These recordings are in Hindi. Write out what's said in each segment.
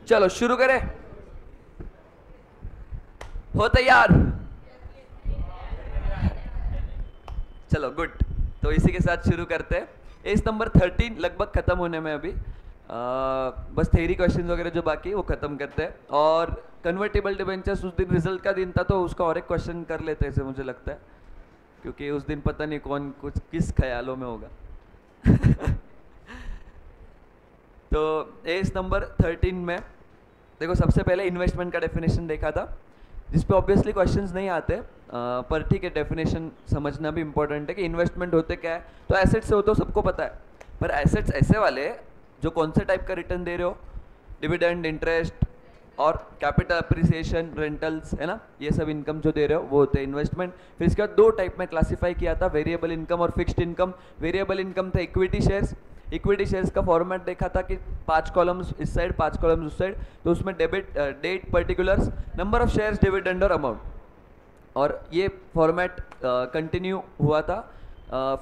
चलो शुरू करें, हो तैयार? चलो गुड। तो इसी के साथ शुरू करते हैं। एज नंबर 13 लगभग खत्म होने में अभी, बस थ्योरी क्वेश्चंस वगैरह जो बाकी है वो खत्म करते हैं। और कन्वर्टेबल डिबेंचर्स उस दिन रिजल्ट का दिन था तो उसका और एक क्वेश्चन कर लेते हैं ऐसे मुझे लगता है, क्योंकि उस दिन पता नहीं कौन कुछ किस ख्यालों में होगा। तो एज नंबर 13 में देखो, सबसे पहले इन्वेस्टमेंट का डेफिनेशन देखा था, जिसपे ऑब्वियसली क्वेश्चंस नहीं आते, पर ठीक है, डेफिनेशन समझना भी इंपॉर्टेंट है कि इन्वेस्टमेंट होते क्या है। तो एसेट्स से होते हो सबको पता है, पर एसेट्स ऐसे वाले जो कौन से टाइप का रिटर्न दे रहे हो, डिविडेंड, इंटरेस्ट और कैपिटल अप्रिसिएशन, रेंटल्स, है ना, ये सब इनकम जो दे रहे हो वो होते हैं इन्वेस्टमेंट। फिर इसके बाद दो टाइप में क्लासीफाई किया था, वेरिएबल इनकम और फिक्स्ड इनकम। वेरिएबल इनकम था इक्विटी शेयर्स। इक्विटी शेयर्स का फॉर्मेट देखा था कि 5 कॉलम्स इस साइड, 5 कॉलम्स उस साइड, तो उसमें debit, date, particulars, number of shares, dividend और अमाउंट, और ये फॉर्मेट कंटिन्यू हुआ था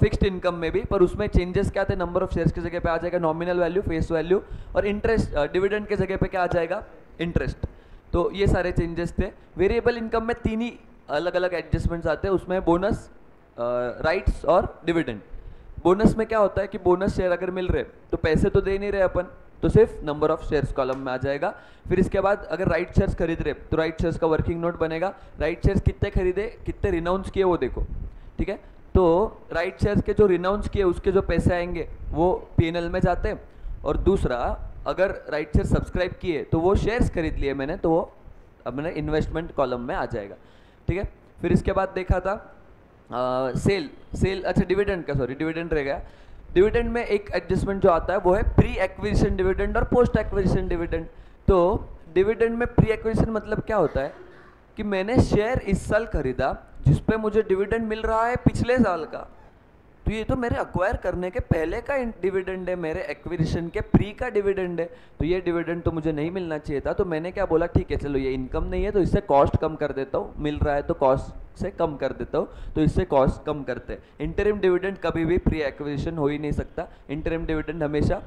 फिक्स्ड इनकम में भी। पर उसमें चेंजेस क्या थे, नंबर ऑफ शेयर्स की जगह पे आ जाएगा नॉमिनल वैल्यू, फेस वैल्यू, और इंटरेस्ट, डिविडेंड के जगह पे क्या आ जाएगा, इंटरेस्ट। तो ये सारे चेंजेस थे। वेरिएबल इनकम में 3 ही अलग अलग एडजस्टमेंट्स आते हैं, उसमें बोनस, राइट्स और डिविडेंड। बोनस में क्या होता है कि बोनस शेयर अगर मिल रहे तो पैसे तो दे नहीं रहे अपन, तो सिर्फ नंबर ऑफ शेयर्स कॉलम में आ जाएगा। फिर इसके बाद अगर राइट शेयर्स खरीद रहे तो राइट शेयर्स का वर्किंग नोट बनेगा, राइट शेयर्स कितने खरीदे, कितने रिनाउंस किए वो देखो, ठीक है। तो राइट शेयर्स के जो रिनाउंस किए उसके जो पैसे आएंगे वो पीएनएल में जाते हैं, और दूसरा अगर राइट शेयर सब्सक्राइब किए तो वो शेयर्स खरीद लिए मैंने, तो वो अपने इन्वेस्टमेंट कॉलम में आ जाएगा, ठीक है। फिर इसके बाद देखा था सेल, अच्छा डिविडेंड का, सॉरी डिविडेंड रह गया। डिविडेंड में एक एडजस्टमेंट जो आता है वो है प्री एक्विजिशन डिविडेंड और पोस्ट एक्विजिशन डिविडेंड। तो डिविडेंड में प्री एक्विजिशन मतलब क्या होता है कि मैंने शेयर इस साल खरीदा जिस पे मुझे डिविडेंड मिल रहा है पिछले साल का, तो ये तो मेरे अक्वायर करने के पहले का डिविडेंड है, मेरे एक्विजिशन के प्री का डिविडेंड है, तो ये डिविडेंड तो मुझे नहीं मिलना चाहिए था। तो मैंने क्या बोला, ठीक है चलो ये इनकम नहीं है तो इससे कॉस्ट कम कर देता हूँ, मिल रहा है तो कॉस्ट से कम कर देता हूँ, तो इससे कॉस्ट कम करते हैं। इंटरिम डिविडेंड कभी भी प्री एक्विजिशन हो ही नहीं सकता, इंटरिम डिविडेंड हमेशा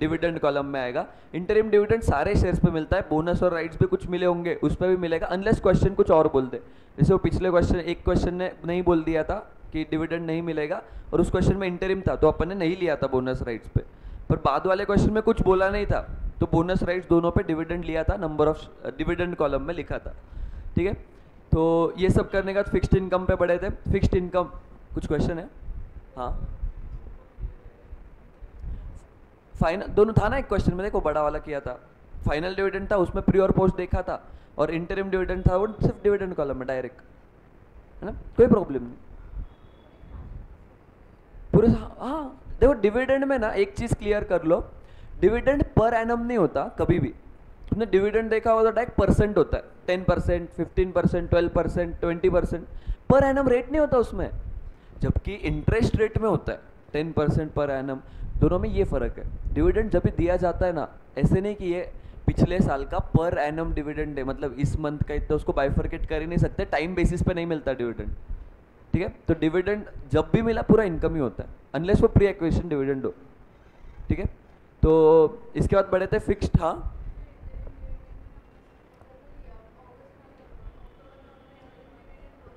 डिविडेंड कॉलम में आएगा। इंटरिम डिविडेंड सारे शेयर्स पे मिलता है, बोनस और राइट्स पे कुछ मिले होंगे उस पर भी मिलेगा, अनलेस क्वेश्चन कुछ और बोल दे। जैसे वो पिछले क्वेश्चन, एक क्वेश्चन ने नहीं बोल दिया था कि डिविडेंड नहीं मिलेगा, और उस क्वेश्चन में इंटरिम था तो अपन ने नहीं लिया था बोनस राइट्स पे, पर बाद वाले क्वेश्चन में कुछ बोला नहीं था तो बोनस राइट्स दोनों पे डिविडेंड लिया था, नंबर ऑफ डिविडेंड कॉलम में लिखा था, ठीक है। तो ये सब करने के बाद फिक्स्ड इनकम पे बढ़े थे। फिक्स्ड इनकम, कुछ क्वेश्चन है? हाँ, फाइनल दोनों था ना, एक क्वेश्चन में देखो बड़ा वाला किया था, फाइनल डिविडेंड था उसमें प्री और पोस्ट देखा था, और इंटरिम डिविडेंड था वो सिर्फ डिविडेंड कॉलम में डायरेक्ट, है ना, कोई प्रॉब्लम नहीं पूरे। हाँ देखो, डिविडेंड में ना एक चीज क्लियर कर लो, डिविडेंड पर एनम नहीं होता कभी भी। तुमने डिविडेंड देखा होगा तो डायरेक्ट परसेंट होता है, 10%, 15%, 12%, 20%, पर एनम रेट नहीं होता उसमें, जबकि इंटरेस्ट रेट में होता है 10% पर एनम। दोनों में ये फर्क है। डिविडेंड जब भी दिया जाता है ना, ऐसे नहीं कि ये पिछले साल का पर एनम डिविडेंड है, मतलब इस मंथ का इतना, उसको बाइफरकेट कर ही नहीं सकते, टाइम बेसिस पे नहीं मिलता डिविडेंड, ठीक है। तो डिविडेंड जब भी मिला पूरा इनकम ही होता है, अनलेस वो प्री एक्विजिशन डिविडेंड हो, ठीक है। तो इसके बाद बढ़े थे फिक्स्ड। हाँ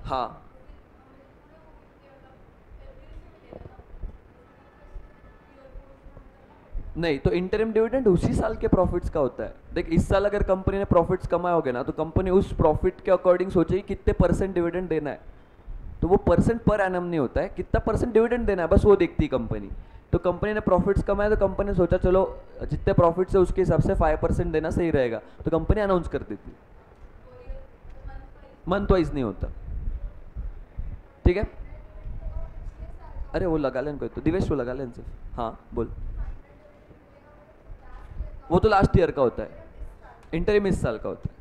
हाँ, नहीं तो इंटरिम डिविडेंड उसी साल के प्रॉफिट्स का होता है। देख इस साल अगर कंपनी ने प्रॉफिट्स कमाए होगे ना, तो कंपनी उस प्रॉफिट के अकॉर्डिंग सोचेगी कितने परसेंट डिविडेंड देना है, तो वो परसेंट पर एनम नहीं होता है, कितना परसेंट डिविडेंड देना है बस वो देखती है कंपनी। तो कंपनी ने प्रॉफिट्स कमाए तो कंपनी ने सोचा चलो जितने प्रॉफिट्स है उसके हिसाब से 5% देना सही रहेगा, तो कंपनी अनाउंस कर देती है। मंथ वाइज नहीं होता, ठीक है। अरे वो लगा लें कोई, तो दिवेश वो लगा लें सिर्फ। हाँ बोल, वो तो लास्ट ईयर का होता है, इंटरिम इस साल का होता है।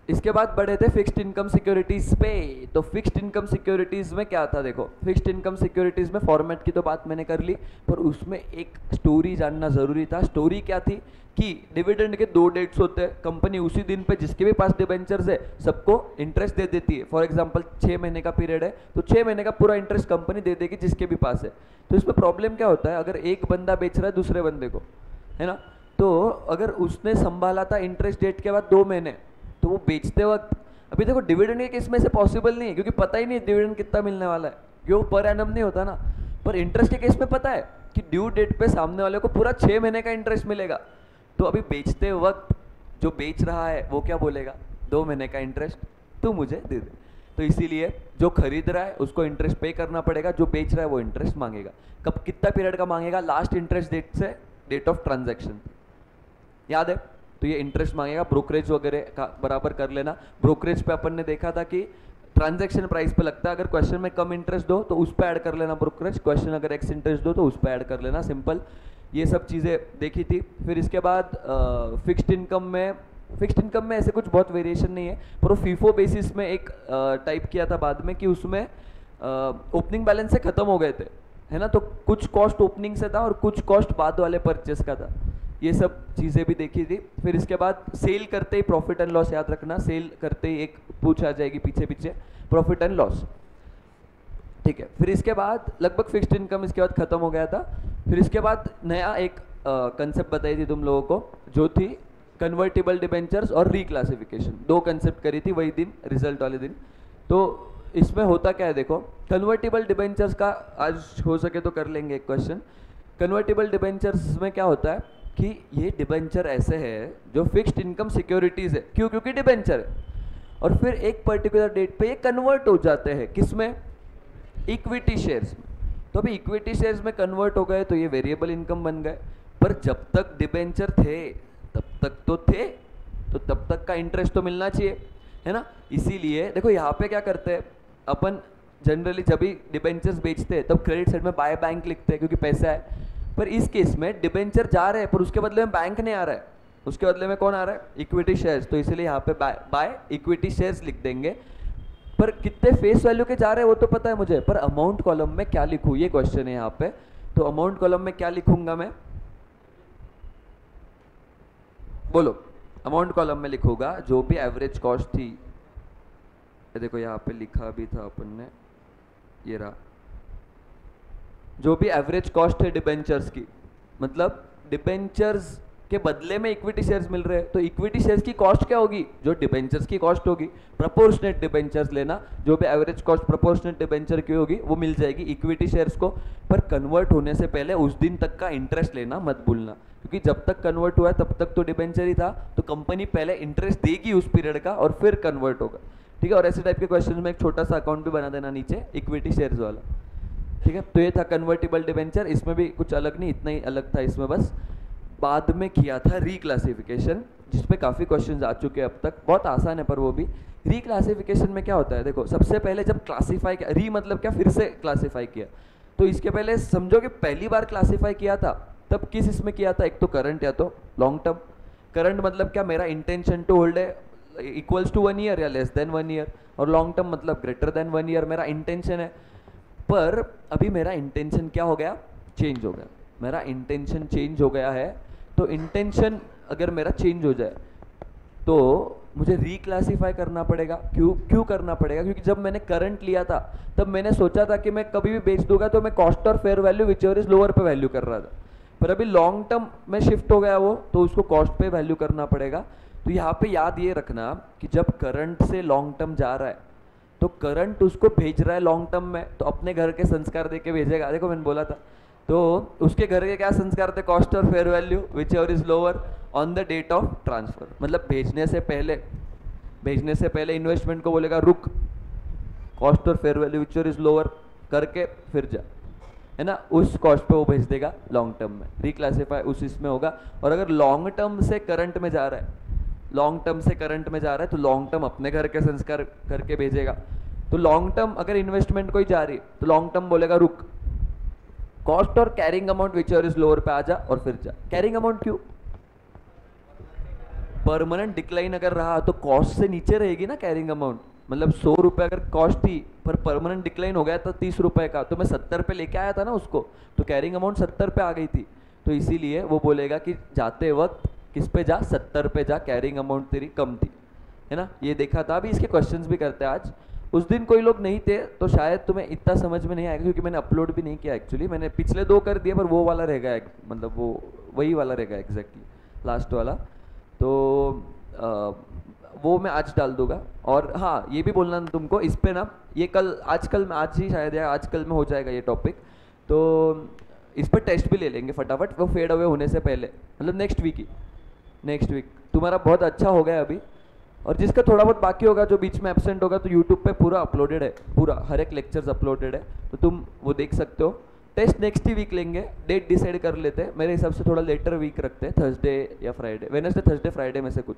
इसके बाद बढ़े थे फिक्स्ड इनकम सिक्योरिटीज पे। तो फिक्स्ड इनकम सिक्योरिटीज में क्या था, देखो फिक्स्ड इनकम सिक्योरिटीज में फॉर्मेट की तो बात मैंने कर ली, पर उसमें एक स्टोरी जानना जरूरी था। स्टोरी क्या थी कि डिविडेंड के 2 डेट्स होते हैं, कंपनी उसी दिन पे जिसके भी पास डिबेंचर्स है सबको इंटरेस्ट दे देती है। फॉर एग्जांपल 6 महीने का पीरियड है तो 6 महीने का पूरा इंटरेस्ट कंपनी दे देगी जिसके भी पास है। तो इसमें प्रॉब्लम क्या होता है, अगर एक बंदा बेच रहा है दूसरे बंदे को, है ना, तो अगर उसने संभाला था इंटरेस्ट डेट के बाद 2 महीने, तो वो बेचते वक्त, अभी देखो डिविडेंड के केस में से पॉसिबल नहीं है क्योंकि पता ही नहीं डिविडेंड कितना मिलने वाला है, क्यों पर एनम नहीं होता ना। पर इंटरेस्ट के केस में पता है कि ड्यू डेट पे सामने वाले को पूरा 6 महीने का इंटरेस्ट मिलेगा। तो अभी बेचते वक्त जो बेच रहा है वो क्या बोलेगा, 2 महीने का इंटरेस्ट तू मुझे दे दे। तो इसीलिए जो खरीद रहा है उसको इंटरेस्ट पे करना पड़ेगा, जो बेच रहा है वो इंटरेस्ट मांगेगा। कब, कितना पीरियड का मांगेगा, लास्ट इंटरेस्ट डेट से डेट ऑफ ट्रांजैक्शन, याद है। तो ये इंटरेस्ट मांगेगा। ब्रोकरेज वगैरह का बराबर कर लेना। ब्रोकरेज पे अपन ने देखा था कि ट्रांजैक्शन प्राइस पे लगता है, अगर क्वेश्चन में कम इंटरेस्ट दो तो उस पर ऐड कर लेना ब्रोकरेज, क्वेश्चन अगर एक्स इंटरेस्ट दो तो उस पर ऐड कर लेना, सिंपल। ये सब चीज़ें देखी थी। फिर इसके बाद फिक्स्ड इनकम में ऐसे कुछ बहुत वेरिएशन नहीं है, पर वो फीफो बेसिस में एक टाइप किया था बाद में कि उसमें ओपनिंग बैलेंस से खत्म हो गए थे, है ना। तो कुछ कॉस्ट ओपनिंग से था और कुछ कॉस्ट बाद वाले परचेस का था। ये सब चीज़ें भी देखी थी। फिर इसके बाद सेल करते ही प्रॉफिट एंड लॉस, याद रखना, सेल करते ही एक पूछ आ जाएगी पीछे पीछे, प्रॉफिट एंड लॉस, ठीक है। फिर इसके बाद लगभग फिक्स्ड इनकम इसके बाद खत्म हो गया था। फिर इसके बाद नया एक कंसेप्ट बताई थी तुम लोगों को, जो थी कन्वर्टिबल डिबेंचर्स और रिक्लासिफिकेशन। 2 कंसेप्ट करी थी वही दिन, रिजल्ट वाले दिन। तो इसमें होता क्या है, देखो कन्वर्टिबल डिबेंचर्स का आज हो सके तो कर लेंगे एक क्वेश्चन। कन्वर्टिबल डिबेंचर्स में क्या होता है कि ये डिबेंचर ऐसे है जो फिक्स्ड इनकम सिक्योरिटीज है, क्यों, क्योंकि डिबेंचर है, और फिर एक पर्टिकुलर डेट पे ये कन्वर्ट हो जाते हैं, किसमें, इक्विटी शेयर्स में। तो अभी इक्विटी शेयर्स में कन्वर्ट हो गए तो ये वेरिएबल इनकम बन गए, पर जब तक डिबेंचर थे तब तक तो थे, तो तब तक का इंटरेस्ट तो मिलना चाहिए, है ना। इसीलिए देखो यहाँ पे क्या करते हैं अपन, जनरली जब भी डिबेंचर्स बेचते हैं तब क्रेडिट साइड में बाय बैंक लिखते हैं क्योंकि पैसा है। पर इस केस में डिबेंचर जा रहे हैं पर उसके बदले में बैंक नहीं आ रहा है, उसके बदले में कौन आ रहा है, इक्विटी शेयर्स। तो इसलिए यहाँ पे बाय इक्विटी शेयर्स लिख देंगे। पर कितने फेस वैल्यू के जा रहे हैं वो तो पता है मुझे, पर अमाउंट कॉलम में क्या लिखूँ ये क्वेश्चन है यहाँ पे। तो अमाउंट कॉलम में क्या लिखूंगा मैं, बोलो। अमाउंट कॉलम में लिखूंगा जो भी एवरेज कॉस्ट थी, देखो यहाँ पे लिखा भी था अपन ने, ये रहा, जो भी एवरेज कॉस्ट है डिबेंचर्स की, मतलब डिबेंचर्स के बदले में इक्विटी शेयर्स मिल रहे हैं, तो इक्विटी शेयर्स की कॉस्ट क्या होगी, जो डिबेंचर्स की कॉस्ट होगी। प्रोपोर्शनेट डिबेंचर्स लेना, जो भी एवरेज कॉस्ट प्रोपोर्शनेट डिबेंचर की होगी वो मिल जाएगी इक्विटी शेयर्स को। पर कन्वर्ट होने से पहले उस दिन तक का इंटरेस्ट लेना मत भूलना, क्योंकि जब तक कन्वर्ट हुआ है तब तक तो डिबेंचर ही था, तो कंपनी पहले इंटरेस्ट देगी उस पीरियड का और फिर कन्वर्ट होगा, ठीक है। और ऐसे टाइप के क्वेश्चन में एक छोटा सा अकाउंट भी बना देना नीचे, इक्विटी शेयर्स वाला, ठीक है। तो ये था कन्वर्टिबल डिबेंचर, इसमें भी कुछ अलग नहीं, इतना ही अलग था इसमें बस। बाद में किया था रिक्लासिफिकेशन, जिसपे काफ़ी क्वेश्चंस आ चुके हैं अब तक, बहुत आसान है पर वो भी। रिक्लासिफिकेशन में क्या होता है, देखो सबसे पहले जब क्लासीफाई किया, री मतलब क्या, फिर से क्लासीफाई किया, तो इसके पहले समझो कि पहली बार क्लासीफाई किया था तब किस इसमें किया था, एक तो करंट या तो लॉन्ग टर्म। करंट मतलब क्या, मेरा इंटेंशन टू होल्ड है इक्वल्स टू 1 ईयर या लेस देन 1 ईयर, और लॉन्ग टर्म मतलब ग्रेटर देन 1 ईयर मेरा इंटेंशन है। पर अभी मेरा इंटेंशन क्या हो गया, चेंज हो गया, मेरा इंटेंशन चेंज हो गया है। तो इंटेंशन अगर मेरा चेंज हो जाए तो मुझे रिक्लासीफाई करना पड़ेगा। क्यों करना पड़ेगा, क्योंकि जब मैंने करंट लिया था तब मैंने सोचा था कि मैं कभी भी बेच दूंगा तो मैं कॉस्ट और fair value whichever is lower पे वैल्यू कर रहा था, पर अभी लॉन्ग टर्म में शिफ्ट हो गया वो, तो उसको कॉस्ट पे वैल्यू करना पड़ेगा। तो यहाँ पे याद ये रखना कि जब करंट से लॉन्ग टर्म जा रहा है तो करंट उसको भेज रहा है लॉन्ग टर्म में, तो अपने घर के संस्कार दे के भेजेगा, देखो मैंने बोला था। तो उसके घर के क्या संस्कार थे, कॉस्ट और fair value whichever is lower on the date of transfer, मतलब भेजने से पहले इन्वेस्टमेंट को बोलेगा रुक, कॉस्ट और fair value whichever is lower करके फिर जा, है ना, उस कॉस्ट पे वो भेज देगा लॉन्ग टर्म में, रिक्लासीफाई उस इसमें होगा। और अगर लॉन्ग टर्म से करंट में जा रहा है, तो लॉन्ग टर्म अपने घर के संस्कार करके भेजेगा। तो लॉन्ग टर्म अगर इन्वेस्टमेंट कोई जा रही है तो लॉन्ग टर्म बोलेगा रुक, कॉस्ट और carrying amount whichever is lower पे आ जा और फिर जा। कैरिंग अमाउंट क्यों, परमानेंट डिक्लाइन अगर रहा तो कॉस्ट से नीचे रहेगी ना कैरिंग अमाउंट, मतलब 100 रुपये अगर कॉस्ट थी पर परमानेंट डिक्लाइन हो गया था 30 रुपये का, तो मैं 70 पे लेके आया था ना उसको, तो कैरिंग अमाउंट 70 पे आ गई थी। तो इसीलिए वो बोलेगा कि जाते वक्त किस पे जा, 70 पे जा, कैरिंग अमाउंट तेरी कम थी, है ना। ये देखा था, अभी इसके क्वेश्चंस भी करते हैं आज। उस दिन कोई लोग नहीं थे तो शायद तुम्हें इतना समझ में नहीं आएगा, क्योंकि मैंने अपलोड भी नहीं किया एक्चुअली, मैंने पिछले 2 कर दिए पर वो वाला रहेगा, मतलब वो वही वाला रहेगा एग्जैक्टली, लास्ट वाला, तो वो मैं आज डाल दूंगा। और हाँ, ये भी बोलना तुमको इस पे ना, ये कल आजकल में, आज ही शायद या आजकल में हो जाएगा ये टॉपिक, तो इस पर टेस्ट भी ले लेंगे फटाफट, वो फेड अवे होने से पहले, मतलब नेक्स्ट वीक ही, नेक्स्ट वीक। तुम्हारा बहुत अच्छा हो गया अभी, और जिसका थोड़ा बहुत बाकी होगा, जो बीच में एब्सेंट होगा, तो यूट्यूब पे पूरा अपलोडेड है, पूरा हर एक लेक्चर्स अपलोडेड है, तो तुम वो देख सकते हो। टेस्ट नेक्स्ट ही वीक लेंगे, डेट डिसाइड कर लेते हैं, मेरे हिसाब से थोड़ा लेटर वीक रखते हैं, थर्सडे या फ्राइडे, वेडनेसडे थर्सडे फ्राइडे में से कुछ,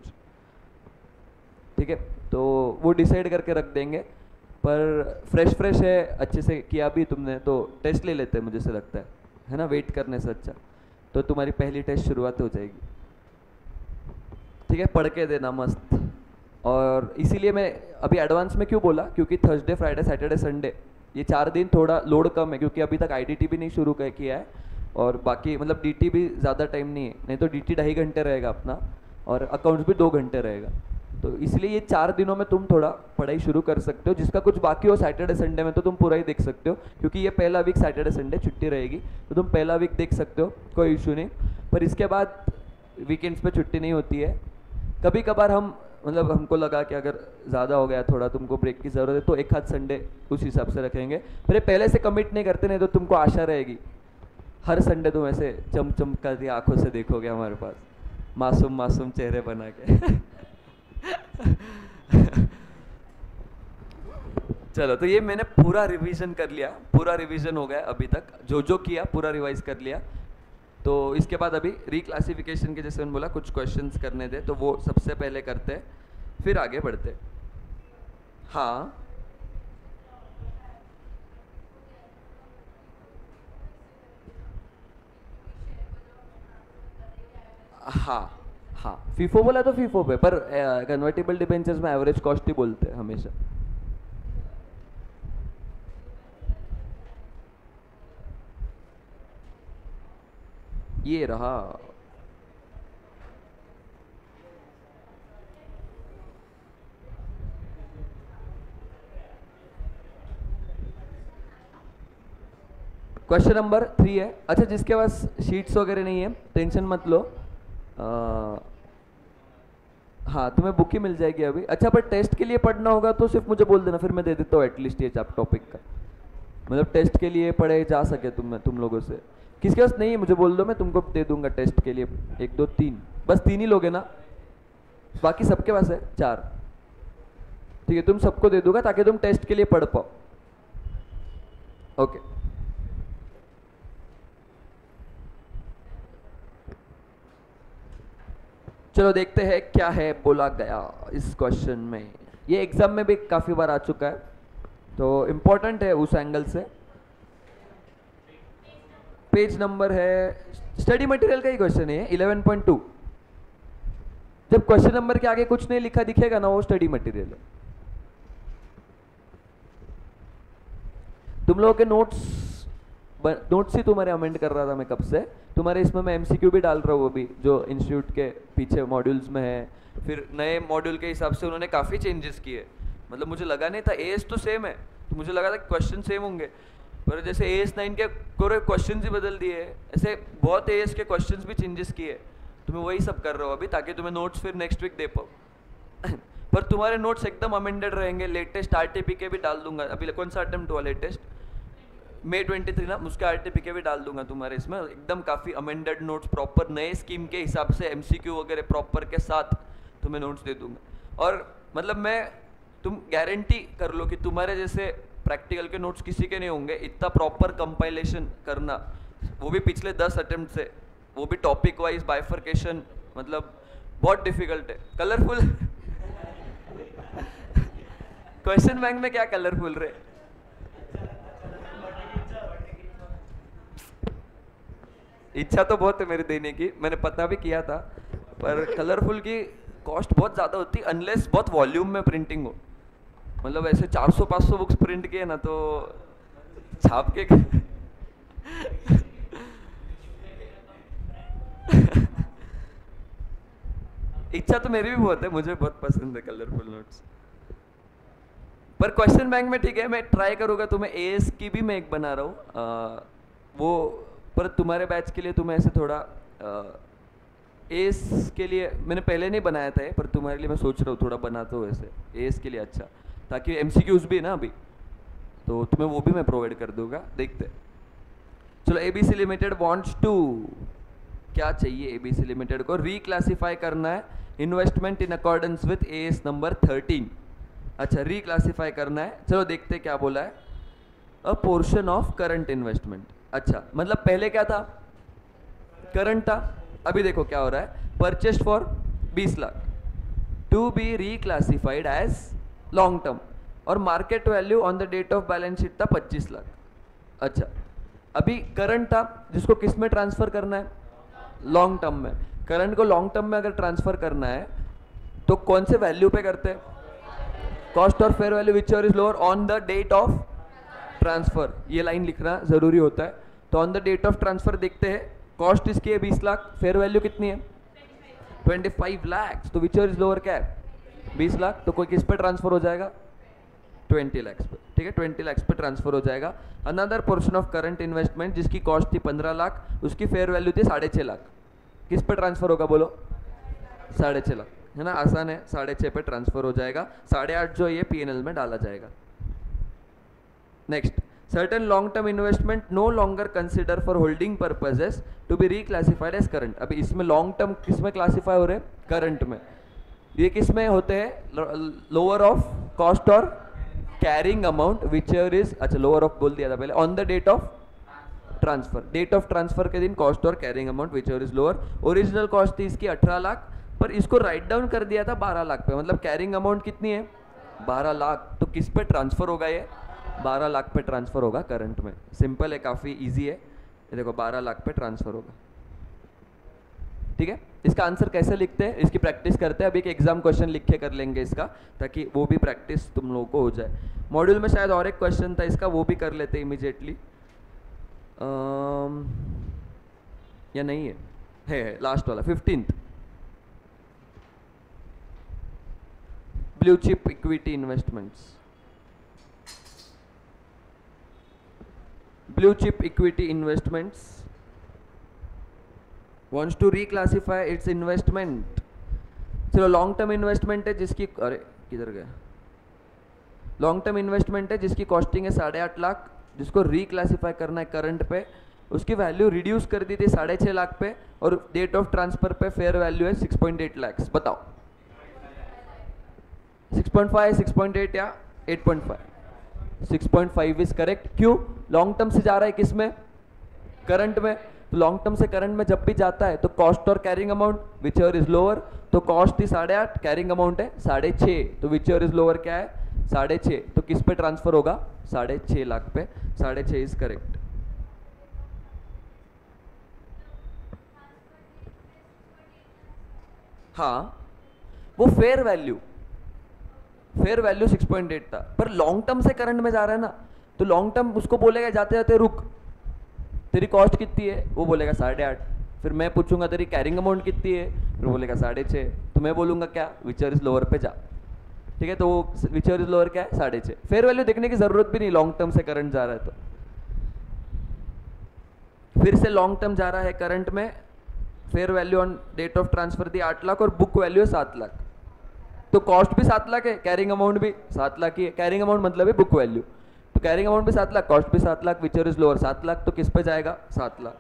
ठीक है, तो वो डिसाइड करके रख देंगे। पर फ्रेश है, अच्छे से किया भी तुमने, तो टेस्ट ले लेते हैं, मुझे से लगता है ना, वेट करने से अच्छा, तो तुम्हारी पहली टेस्ट शुरुआत हो जाएगी, ठीक है, पढ़ के देना मस्त। और इसीलिए मैं अभी एडवांस में क्यों बोला, क्योंकि थर्सडे फ्राइडे सैटरडे संडे ये 4 दिन थोड़ा लोड कम है, क्योंकि अभी तक आईडीटी भी नहीं शुरू किया है, और बाकी मतलब डीटी भी ज़्यादा टाइम नहीं है, नहीं तो डीटी 2.5 घंटे रहेगा अपना, और अकाउंट्स भी 2 घंटे रहेगा, तो इसलिए ये 4 दिनों में तुम थोड़ा पढ़ाई शुरू कर सकते हो। जिसका कुछ बाकी हो सैटरडे संडे में, तो तुम पूरा ही देख सकते हो, क्योंकि ये पहला वीक सैटरडे संडे छुट्टी रहेगी, तो तुम पहला वीक देख सकते हो, कोई इशू नहीं। पर इसके बाद वीकेंड्स पे छुट्टी नहीं होती है, कभी कभार हम, मतलब हमको लगा कि अगर ज़्यादा हो गया थोड़ा, तुमको ब्रेक की ज़रूरत है, तो एक आध संडे उस हिसाब से रखेंगे। फिर पहले से कमिट नहीं करते, नहीं तो तुमको आशा रहेगी हर संडे तुम ऐसे चमचम करती आंखों से देखोगे हमारे पास, मासूम मासूम चेहरे बना के चलो, तो ये मैंने पूरा रिवीजन कर लिया, पूरा रिवीजन हो गया अभी तक, जो जो किया पूरा रिवाइज कर लिया। तो इसके बाद अभी रिक्लासिफिकेशन के, जैसे मैंने बोला, कुछ क्वेश्चंस करने थे, तो वो सबसे पहले करते हैं, फिर आगे बढ़ते। हाँ हाँ हाँ, फीफो बोला तो फीफो पे, पर कन्वर्टेबल डिबेंचर्स में एवरेज कॉस्ट ही बोलते हैं हमेशा। ये रहा, क्वेश्चन नंबर 3 है। अच्छा, जिसके पास शीट्स वगैरह नहीं है टेंशन मत लो, हाँ तुम्हें बुक ही मिल जाएगी अभी। अच्छा, पर टेस्ट के लिए पढ़ना होगा तो सिर्फ मुझे बोल देना, फिर मैं दे देता हूँ एटलीस्ट ये टॉपिक का, मतलब टेस्ट के लिए पढ़े जा सके तुम लोगों से। किसके पास नहीं है मुझे बोल दो, मैं तुमको दे दूंगा टेस्ट के लिए 1 2 3, बस 3 ही लोग हैं ना, बाकी सबके पास है 4, ठीक है, तुम सबको दे दूंगा ताकि तुम टेस्ट के लिए पढ़ पाओ। ओके, चलो देखते हैं क्या है बोला गया इस क्वेश्चन में। ये एग्जाम में भी काफी बार आ चुका है, तो इम्पोर्टेंट है उस एंगल से। पेज नंबर है, स्टडी मटेरियल का ही क्वेश्चन है 11.2। जब क्वेश्चन नंबर के आगे कुछ नहीं लिखा दिखेगा ना, वो स्टडी मटेरियल है। तुम लोगों के नोट्स ही तुम्हारे अमेंड कर रहा था मैं कब से, तुम्हारे इसमें मैं एमसीक्यू भी डाल रहा हूँ अभी, जो इंस्टीट्यूट के पीछे मॉड्यूल्स में है। फिर नए मॉड्यूल के हिसाब से उन्होंने काफ़ी चेंजेस किए, मतलब मुझे लगा नहीं था, एएस तो सेम है, तो मुझे लगा था क्वेश्चन सेम होंगे, पर जैसे AS9 के पूरे क्वेश्चन ही बदल दिए, ऐसे बहुत AS के क्वेश्चन भी चेंजेस किए, तो मैं वही सब कर रहा हूँ अभी, ताकि तुम्हें नोट्स फिर नेक्स्ट वीक दे पाऊँ पर तुम्हारे नोट्स एकदम अमेंडेड रहेंगे, लेटेस्ट RTP के भी डाल दूंगा। अभी कौन सा अटेम्प्ट हुआ लेटेस्ट, May 23 ना, उसका RTP के भी डाल दूंगा तुम्हारे इसमें, एकदम काफ़ी अमेंडेड नोट्स, प्रॉपर नए स्कीम के हिसाब से MCQ वगैरह प्रॉपर के साथ तुम्हें नोट्स दे दूंगा। और मतलब तुम गारंटी कर लो कि तुम्हारे जैसे प्रैक्टिकल के नोट्स किसी के नहीं होंगे, इतना प्रॉपर कंपाइलेशन करना, वो भी पिछले 10 अटेम्प्ट से, वो भी टॉपिक वाइज बाइफर्केशन, मतलब बहुत डिफिकल्ट है। कलरफुल क्वेश्चन बैंक में क्या कलरफुल रहे, इच्छा तो बहुत है मेरी देने की, मैंने पता भी किया था, पर कलरफुल की कॉस्ट बहुत ज़्यादा होती है, अनलेस बहुत वॉल्यूम में प्रिंटिंग हो, मतलब ऐसे 400-500 बुक्स प्रिंट किए ना, तो छाप के इच्छा तो मेरी भी बहुत है, मुझे बहुत पसंद है कलरफुल नोट्स। पर क्वेश्चन बैंक में ठीक है, मैं ट्राई करूँगा, तुम्हें AS की भी मैं एक बना रहा हूँ, वो पर तुम्हारे बैच के लिए तुम्हें ऐसे थोड़ा एस के लिए मैंने पहले नहीं बनाया था ये, पर तुम्हारे लिए मैं सोच रहा हूँ थोड़ा बनाता हूँ ऐसे एस के लिए, अच्छा ताकि एमसीक्यूज भी है ना अभी, तो तुम्हें वो भी मैं प्रोवाइड कर दूंगा, देखते हैं। चलो एबीसी लिमिटेड वांट्स टू, क्या चाहिए एबीसी लिमिटेड को, रीक्लासिफाई करना है investment in accordance with as number 13। अच्छा रीक्लासिफाई करना है, चलो देखते हैं क्या बोला है। अ पोर्शन ऑफ करंट इन्वेस्टमेंट, अच्छा मतलब पहले क्या था, करंट था, अभी देखो क्या हो रहा है, purchased for 20 lakh to be reclassified as long term, और market value on the date of balance sheet था 25 लाख। अच्छा अभी करंट था जिसको किस में ट्रांसफर करना है, लॉन्ग टर्म में। करंट को लॉन्ग टर्म में अगर ट्रांसफर करना है तो कौन से वैल्यू पे करते हैं, कॉस्ट और fair value which is lower on the date of transfer, ये लाइन लिखना जरूरी होता है। तो on the date of transfer देखते हैं, कॉस्ट इसकी है 20 लाख, फेयर वैल्यू कितनी है 25 लाख, तो विच इज लोअर क्या है 20 लाख, तो कोई किस पे ट्रांसफर हो जाएगा 20 लाख पे, ठीक है 20 लाख पे ट्रांसफर हो जाएगा। Another portion of current investment जिसकी कॉस्ट थी 15 लाख, उसकी फेयर वैल्यू थी 6.5 लाख, किस पे ट्रांसफर होगा बोलो 6.5 लाख, है ना, आसान है, 6.5 पे ट्रांसफर हो जाएगा, 8.5 जो ये पीएनएल में डाला जाएगा। Next, certain long term investment no longer consider for holding purposes to be reclassified as current. अभी इसमें लॉन्ग टर्म किस में क्लासिफाई हो रहे हैं, करंट में। ये किस में होते हैं, लोअर ऑफ कॉस्ट और carrying amount whichever is, अच्छा लोअर ऑफ बोल दिया था पहले, on the date of transfer, date of transfer के दिन कॉस्ट और carrying amount whichever is lower. Original cost थी इसकी 18 लाख, पर इसको राइट डाउन कर दिया था 12 लाख पे, मतलब कैरिंग अमाउंट कितनी है 12 लाख, तो किस पे ट्रांसफर होगा ये 12 लाख पे ट्रांसफर होगा करंट में। सिंपल है, काफ़ी इजी है, ये देखो 12 लाख पे ट्रांसफर होगा, ठीक है। इसका आंसर कैसे लिखते हैं, इसकी प्रैक्टिस करते हैं, अभी एक एग्जाम क्वेश्चन लिख के कर लेंगे इसका, ताकि वो भी प्रैक्टिस तुम लोगों को हो जाए। मॉड्यूल में शायद और एक क्वेश्चन था इसका, वो भी कर लेते इमीडिएटली, या नहीं है लास्ट वाला 15th, blue chip equity investments. Blue chip equity investments wants to reclassify its investment। चलो लॉन्ग टर्म इन्वेस्टमेंट है जिसकी, अरे किधर गया, लॉन्ग टर्म इन्वेस्टमेंट है जिसकी कॉस्टिंग है 8.5 लाख, जिसको रिक्लासीफाई करना है करंट पे, उसकी वैल्यू रिड्यूस कर दी थी 6.5 लाख पे, और डेट ऑफ ट्रांसफर पे फेयर वैल्यू है 6.8 लाख। बताओ 6.5, 6.8 या 8.5? 6.5 इज करेक्ट। क्यों, लॉन्ग टर्म से जा रहा है किस में, करंट में, तो लॉन्ग टर्म से करंट में जब भी जाता है तो कॉस्ट और carrying amount whichever is lower, तो कॉस्ट थी 8.5, कैरिंग अमाउंट है 6.5, तो विच एवर इज लोअर क्या है 6.5, तो किस पे ट्रांसफर होगा 6.5 लाख पे, 6.5 इज करेक्ट। हाँ वो फेयर वैल्यू 6.8 था, पर लॉन्ग टर्म से करंट में जा रहा है ना, तो लॉन्ग टर्म उसको बोलेगा जाते जाते रुक, तेरी कॉस्ट कितनी है, वो बोलेगा 8.5, फिर मैं पूछूंगा तेरी कैरिंग अमाउंट कितनी है, फिर बोलेगा 6.5, तो मैं बोलूंगा क्या विचर इज लोअर पे जा, ठीक है, तो विचर इज लोअर क्या है 6.5। फेयर वैल्यू देखने की जरूरत भी नहीं, लॉन्ग टर्म से करंट जा रहा है तो। फिर से लॉन्ग टर्म जा रहा है करंट में, fair value on date of transfer थी 8 लाख और बुक वैल्यू है 7 लाख, तो कॉस्ट भी 7 लाख है, कैरिंग अमाउंट भी 7 लाख ही है, कैरिंग अमाउंट मतलब है बुक वैल्यू, तो कैरिंग अमाउंट भी 7 लाख, कॉस्ट भी 7 लाख, विचर इज लोअर 7 लाख, तो किस पे जाएगा 7 लाख।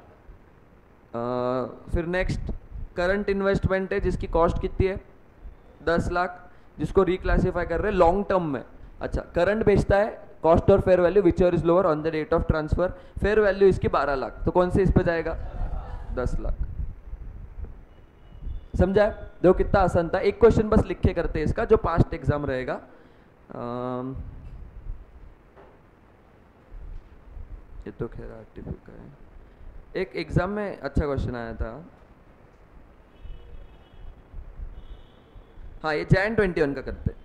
फिर नेक्स्ट करंट इन्वेस्टमेंट है जिसकी कॉस्ट कितनी है 10 लाख, जिसको रिक्लासीफाई कर रहे हैं लॉन्ग टर्म में। अच्छा करंट बेचता है, कॉस्ट और fair value which is lower on the date of transfer, fair value इसकी 12 लाख, तो कौन से इस पे जाएगा 10 लाख। समझा, देखो कितना आसान था, एक क्वेश्चन बस लिख के करते हैं इसका, जो पास्ट एग्जाम रहेगा। ये तो खैर आरटीपी का है, एक एग्जाम में अच्छा क्वेश्चन आया था, हाँ ये Jan 21 का करते हैं।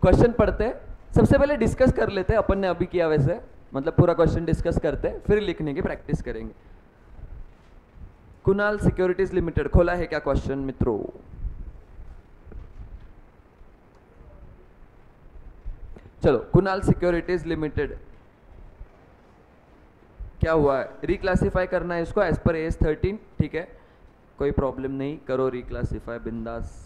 क्वेश्चन पढ़ते हैं, सबसे पहले डिस्कस कर लेते हैं, अपन ने अभी किया वैसे, मतलब पूरा क्वेश्चन डिस्कस करते हैं, फिर लिखने की प्रैक्टिस करेंगे। कुणाल सिक्योरिटीज लिमिटेड खोला है क्या क्वेश्चन मित्रों? चलो, कुणाल सिक्योरिटीज लिमिटेड क्या हुआ है, रिक्लासिफाई करना है इसको एज पर एज 13, ठीक है, कोई प्रॉब्लम नहीं, करो रिक्लासिफाई बिंदास।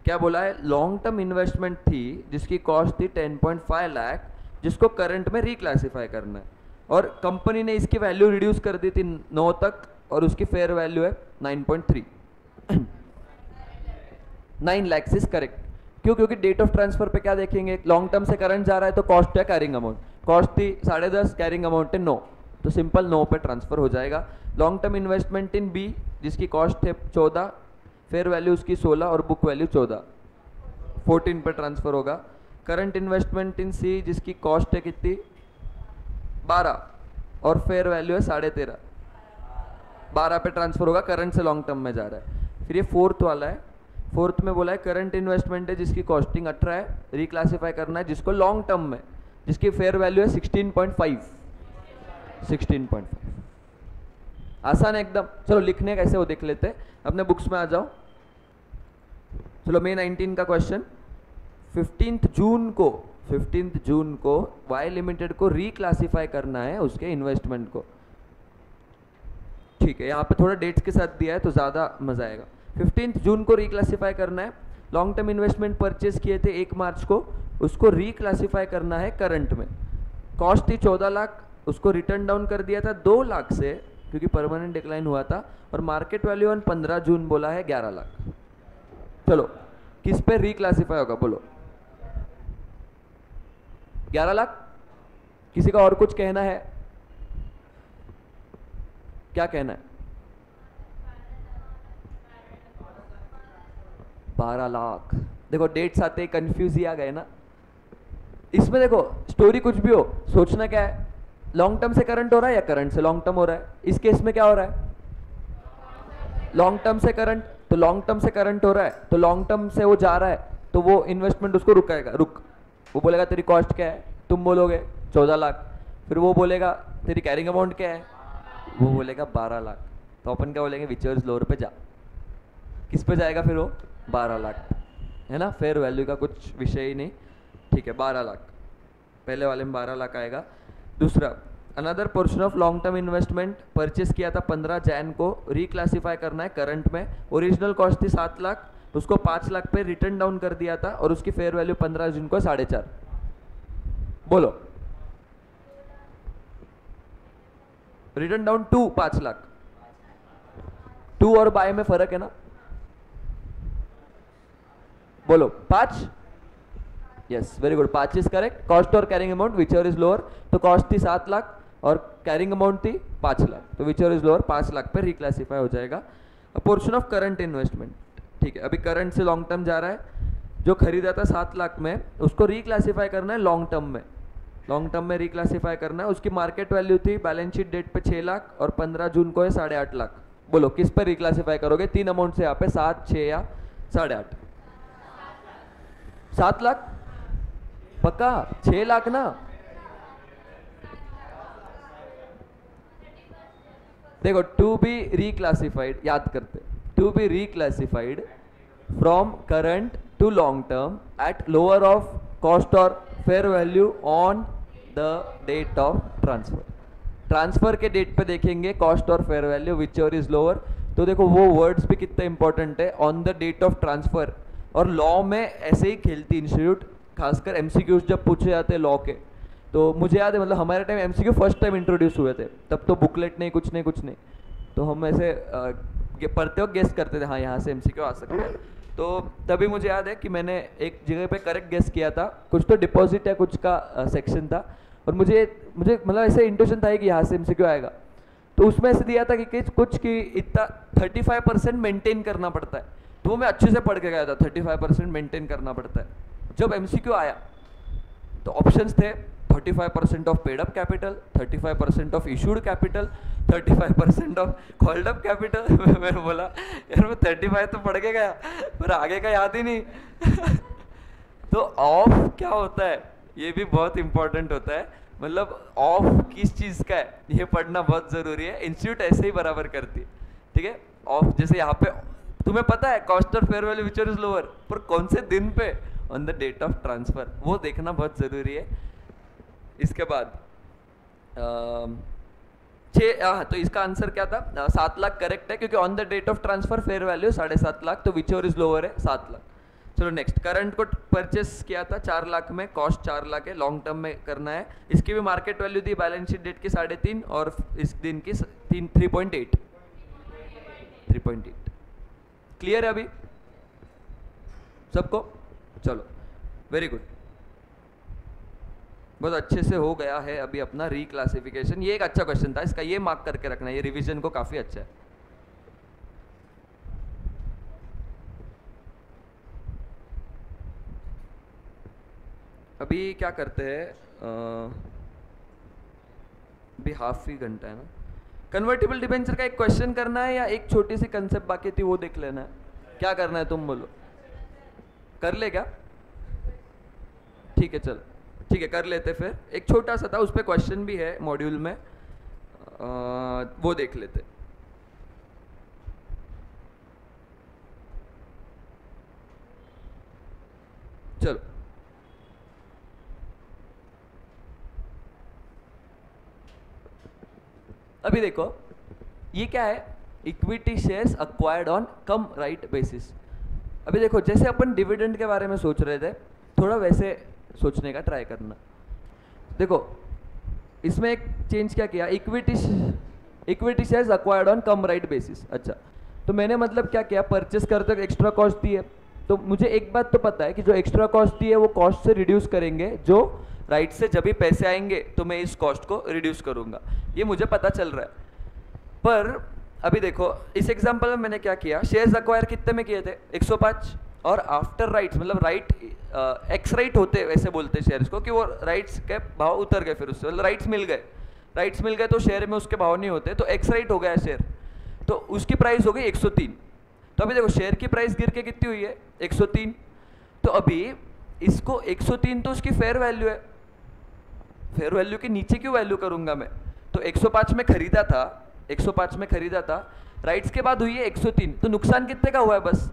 क्या बोला है, लॉन्ग टर्म इन्वेस्टमेंट थी जिसकी कॉस्ट थी 10.5 लाख, जिसको करंट में रिक्लासिफाई करना है, और कंपनी ने इसकी वैल्यू रिड्यूस कर दी थी 9 तक, और उसकी फेयर वैल्यू है 9.3 9 lakhs इज करेक्ट। क्यों? क्योंकि डेट ऑफ ट्रांसफर पे क्या देखेंगे, लॉन्ग टर्म से करंट जा रहा है तो कॉस्ट है कैरिंग अमाउंट, कॉस्ट थी 10.5, कैरिंग अमाउंट है 9, तो सिंपल 9 पे ट्रांसफर हो जाएगा। Long term investment in B जिसकी कॉस्ट है 14, फेयर वैल्यू उसकी 16 और बुक वैल्यू 14, 14 पे ट्रांसफर होगा। करंट इन्वेस्टमेंट इन सी जिसकी कॉस्ट है कितनी 12 और फेयर वैल्यू है 13.5, 12 पे ट्रांसफर होगा, करंट से लॉन्ग टर्म में जा रहा है। फिर ये फोर्थ वाला है, फोर्थ में बोला है करंट इन्वेस्टमेंट है जिसकी कॉस्टिंग 18 है, रिक्लासिफाई करना है जिसको लॉन्ग टर्म में, जिसकी फेयर वैल्यू है 16.5, 16.5। आसान है एकदम। चलो लिखने कैसे वो देख लेते हैं, अपने बुक्स में आ जाओ। चलो May 19 का क्वेश्चन, 15 जून को वाई लिमिटेड को रिक्लासिफाई करना है उसके इन्वेस्टमेंट को, ठीक है, यहाँ पे थोड़ा डेट्स के साथ दिया है तो ज़्यादा मजा आएगा। 15 जून को रिक्लासिफाई करना है, लॉन्ग टर्म इन्वेस्टमेंट परचेज किए थे 1 मार्च को, उसको रिक्लासिफाई करना है करंट में, कॉस्ट थी 14 लाख, उसको रिटर्न डाउन कर दिया था 2 लाख से क्योंकि परमानेंट डिक्लाइन हुआ था, और मार्केट वैल्यू ऑन 15 जून बोला है 11 लाख। चलो किस पे रिक्लासिफाई होगा बोलो, 11 लाख। किसी का और कुछ कहना है, क्या कहना है? 12 लाख। देखो डेट्स आते ही कंफ्यूज ही आ गए ना इसमें। देखो स्टोरी कुछ भी हो, सोचना क्या है, लॉन्ग टर्म से करंट हो रहा है या करंट से लॉन्ग टर्म हो रहा है। इस केस में क्या हो रहा है, लॉन्ग टर्म से करंट, तो लॉन्ग टर्म से करंट हो रहा है तो लॉन्ग टर्म से वो जा रहा है तो वो इन्वेस्टमेंट उसको रुकाएगा, वो बोलेगा तेरी कॉस्ट क्या है, तुम बोलोगे 14 लाख, फिर वो बोलेगा तेरी कैरिंग अमाउंट क्या है, वो बोलेगा 12 लाख, तो अपन क्या बोलेंगे, विचर्स लोअर पे जा। किस पे जाएगा फिर वो, 12 लाख, है ना, फेयर वैल्यू का कुछ विषय ही नहीं, ठीक है, 12 लाख, पहले वाले में 12 लाख आएगा। दूसरा, another portion of long term investment purchase किया था 15 जैन को, रिक्लासिफाई करना है करंट में, ओरिजिनल कॉस्ट थी 7 लाख, उसको 5 लाख पे रिटर्न डाउन कर दिया था, और उसकी फेयर वैल्यू 15 जून को 4.5। बोलो, रिटर्न डाउन टू 5 लाख, 2 और बाय में फर्क है ना, बोलो 5, yes very good, 5 is correct. Cost और कैरिंग अमाउंट विचर इज लोअर, तो कॉस्ट थी 7 लाख और कैरिंग अमाउंट थी 5 लाख, तो विचर इज लोअर, 5 लाख पे रिक्लासिफाई हो जाएगा। पोर्शन ऑफ करंट इन्वेस्टमेंट, ठीक है, अभी करंट से लॉन्ग टर्म जा रहा है, जो खरीदा था 7 लाख में उसको रिक्लासिफाई करना है लॉन्ग टर्म में, लॉन्ग टर्म में रिक्लासिफाई करना है, उसकी मार्केट वैल्यू थी बैलेंस शीट डेट पे 6 लाख और 15 जून को है 8.5 लाख। बोलो किस पर रिक्लासिफाई करोगे, 3 अमाउंट से यहाँ पे, 7, 6 या 8.5, 7 लाख पक्का, 6 लाख ना, देखो टू बी रिक्लासिफाइड, याद करते, to be reclassified from current to long term at lower of cost और fair value on the date of transfer. Transfer के डेट पे देखेंगे कॉस्ट और fair value whichever is lower, तो देखो वो वर्ड्स भी कितने इंपॉर्टेंट है, on the date of transfer, और लॉ में ऐसे ही खेलती इंस्टीट्यूट, खासकर एमसीक्यूज जब पूछे जाते हैं लॉ के, तो मुझे याद है, मतलब हमारे time MCQ first time introduce हुए थे, तब तो बुकलेट नहीं, कुछ नहीं, तो हम ऐसे पढ़ते हो गेस करते थे, हाँ यहाँ से एमसीक्यू आ सकता है, तो तभी मुझे याद है कि मैंने एक जगह पे करेक्ट गेस किया था, कुछ तो डिपॉजिट या कुछ का सेक्शन था, और मुझे मतलब ऐसे इंट्यूशन था कि यहाँ से एमसीक्यू आएगा, तो उसमें ऐसे दिया था कि कुछ कि इतना 35% मेंटेन करना पड़ता है, तो वो मैं अच्छे से पढ़ के गया था, 35% मेंटेन करना पड़ता है। जब एमसीक्यू आया तो ऑप्शंस थे 35% of paid up capital, 35% of issued capital, 35% of called up capital. मैंने बोला यार मैं 35 तो पढ़ के गया पर आगे का याद ही नहीं। तो ऑफ क्या होता है ये भी बहुत इंपॉर्टेंट होता है, मतलब ऑफ किस चीज़ का है ये पढ़ना बहुत ज़रूरी है, इंस्टीट्यूट ऐसे ही बराबर करती है, ठीक है। ऑफ जैसे यहाँ पे तुम्हें पता है कॉस्ट और fair value whichever is lower, पर कौन से दिन पे on the date of transfer, वो देखना बहुत ज़रूरी है। इसके बाद तो इसका आंसर क्या था, 7 लाख करेक्ट है, क्योंकि on the date of transfer fair value 7.5 lakh, तो विच ओवर इज लोअर है 7 लाख। चलो नेक्स्ट, करंट को परचेस किया था 4 लाख में, कॉस्ट 4 लाख है, लॉन्ग टर्म में करना है। इसकी भी मार्केट वैल्यू दी बैलेंस शीट डेट की 3.5 और इस दिन की 3.8। क्लियर है अभी सबको? चलो वेरी गुड, बहुत अच्छे से हो गया है अभी अपना रिक्लासिफिकेशन। ये एक अच्छा क्वेश्चन था, इसका ये मार्क करके रखना, ये रिवीजन को काफी अच्छा है। अभी क्या करते हैं, अभी हाफ ही घंटा है ना। कन्वर्टिबल डिबेंचर का एक क्वेश्चन करना है या एक छोटी सी कंसेप्ट बाकी थी वो देख लेना है? क्या करना है तुम बोलो, कर ले क्या? ठीक है चल, ठीक है कर लेते। फिर एक छोटा सा था, उस पर क्वेश्चन भी है मॉड्यूल में, वो देख लेते। चलो अभी देखो ये क्या है, equity shares acquired on come right basis. अभी देखो जैसे अपन डिविडेंड के बारे में सोच रहे थे, थोड़ा वैसे सोचने का ट्राई करना। देखो इसमें एक चेंज क्या किया, equity shares acquired on come right basis. अच्छा तो मैंने मतलब क्या किया, परचेस करते एक्स्ट्रा कॉस्ट दी है, तो मुझे एक बात तो पता है कि जो एक्स्ट्रा कॉस्ट दी है वो कॉस्ट से रिड्यूस करेंगे, जो राइट से जब भी पैसे आएंगे तो मैं इस कॉस्ट को रिड्यूस करूंगा, ये मुझे पता चल रहा है। पर अभी देखो इस एग्जांपल में मैंने क्या किया, शेयर्स अक्वायर कितने में किए थे 105, और आफ्टर राइट्स मतलब राइट एक्स राइट होते वैसे बोलते शेयर्स को कि वो राइट्स के भाव उतर गए, फिर उससे मतलब राइट्स मिल गए तो शेयर में उसके भाव नहीं होते, तो एक्स राइट हो गया शेयर, तो उसकी प्राइस हो गई 103। तो अभी देखो शेयर की प्राइस गिर के कितनी हुई है 103, तो अभी इसको 103 तो उसकी फेयर वैल्यू है, फेयर वैल्यू के नीचे क्यों वैल्यू करूंगा मैं, तो 105 में खरीदा था, राइट्स के बाद हुई है 103, तो नुकसान कितने का हुआ है, बस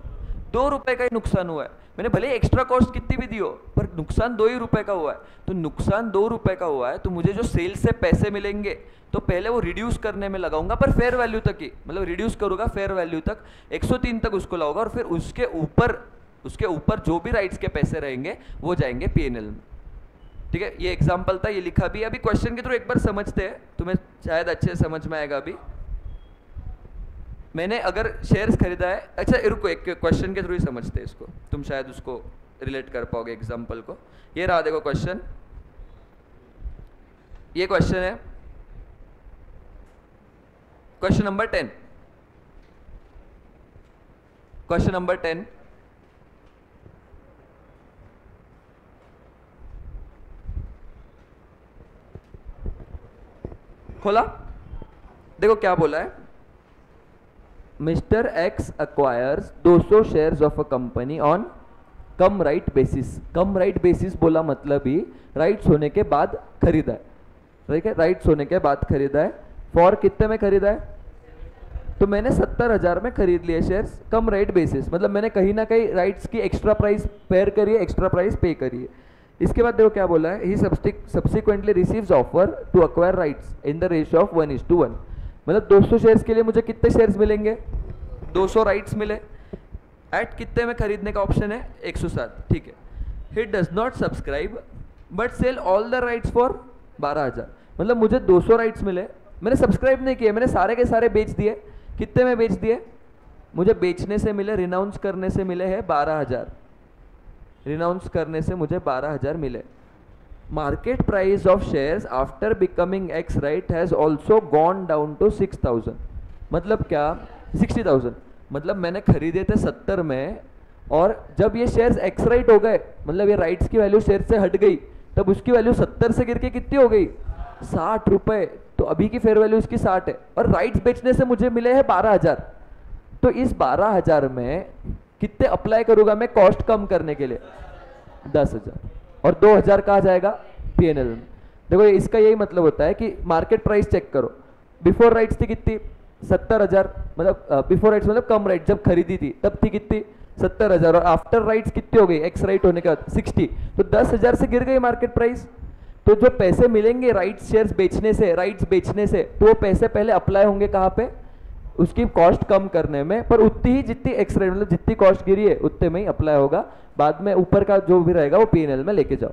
2 रुपए का ही नुकसान हुआ है। मैंने भले एक्स्ट्रा कॉस्ट कितनी भी दी हो, पर नुकसान 2 ही रुपए का हुआ है, तो नुकसान 2 रुपए का हुआ है, तो मुझे जो सेल से पैसे मिलेंगे तो पहले वो रिड्यूस करने में लगाऊंगा, पर फेयर वैल्यू तक ही, मतलब रिड्यूस करूंगा फेयर वैल्यू तक, 103 तक उसको लाऊंगा, और फिर उसके ऊपर जो भी राइट्स के पैसे रहेंगे वो जाएंगे पीएनएल में। ठीक है, ये एग्जाम्पल था, ये लिखा भी। अभी क्वेश्चन के थ्रू एक बार समझते हैं, तुम्हें शायद अच्छे से समझ में आएगा। अभी मैंने अगर शेयर्स खरीदा है, अच्छा रुको एक क्वेश्चन के थ्रू ही समझते हैं इसको, तुम शायद उसको रिलेट कर पाओगे एग्जाम्पल को। ये रहा देखो क्वेश्चन, ये क्वेश्चन है क्वेश्चन नंबर 10, क्वेश्चन नंबर 10। खोला, देखो क्या बोला है, mister x acquires 200 shares of a company on come right basis. Come right basis बोला मतलब ही राइट्स होने के बाद खरीदा है, ठीक है, राइट्स होने के बाद खरीदा है। फॉर कितने में खरीदा है, तो मैंने 70,000 में खरीद लिए शेयर्स कम राइट बेसिस, मतलब मैंने कहीं ना कहीं राइट्स की एक्स्ट्रा प्राइस पेयर करी है, एक्स्ट्रा प्राइस पे करी है। इसके बाद देखो क्या बोला है, he subsequently receives offer to acquire rights in the ratio of 1:1, मतलब 200 शेयर्स के लिए मुझे कितने शेयर्स मिलेंगे, 200 राइट्स मिले, एट कितने में खरीदने का ऑप्शन है 107, ठीक है। He does not subscribe but sell all the rights for 12,000, मतलब मुझे 200 राइट्स मिले, मैंने सब्सक्राइब नहीं किए, मैंने सारे के सारे बेच दिए। कितने में बेच दिए, मुझे बेचने से मिले, रिनाउंस करने से मिले हैं 12,000, रिनाउंस करने से मुझे 12,000 मिले। Market price of shares after becoming ex right has also gone down to 6,000, मतलब क्या 60,000, मतलब मैंने खरीदे थे 70 में, और जब ये शेयर्स एक्स राइट हो गए, मतलब ये राइट्स की वैल्यू शेयर से हट गई, तब उसकी वैल्यू 70 से गिर के कितनी हो गई 60 रुपए, तो अभी की फेयर वैल्यू इसकी 60 है, और राइट्स बेचने से मुझे मिले हैं 12,000, तो इस 12,000 में कितने अप्लाई करूंगा मैं कॉस्ट कम करने के लिए, 10,000, और 2,000 कहाँ जाएगा पीएनएल में। देखो इसका यही मतलब होता है कि मार्केट प्राइस चेक करो, बिफोर राइट्स थी कितनी 70,000, मतलब बिफोर राइट्स मतलब कम राइट जब खरीदी थी तब थी कितनी 70,000 और आफ्टर राइट्स कितनी हो गई एक्स राइट होने के बाद 60, तो 10,000 से गिर गई मार्केट प्राइस। तो जो पैसे मिलेंगे राइट्स शेयर्स बेचने से, राइट्स बेचने से, तो वो पैसे पहले अप्लाई होंगे कहाँ पे, उसकी कॉस्ट कम करने में, पर उतनी ही जितनी एक्स राइट मतलब जितनी कॉस्ट गिरी है उतने में ही अप्लाई होगा, बाद में ऊपर का जो भी रहेगा वो P&L में लेके जाओ।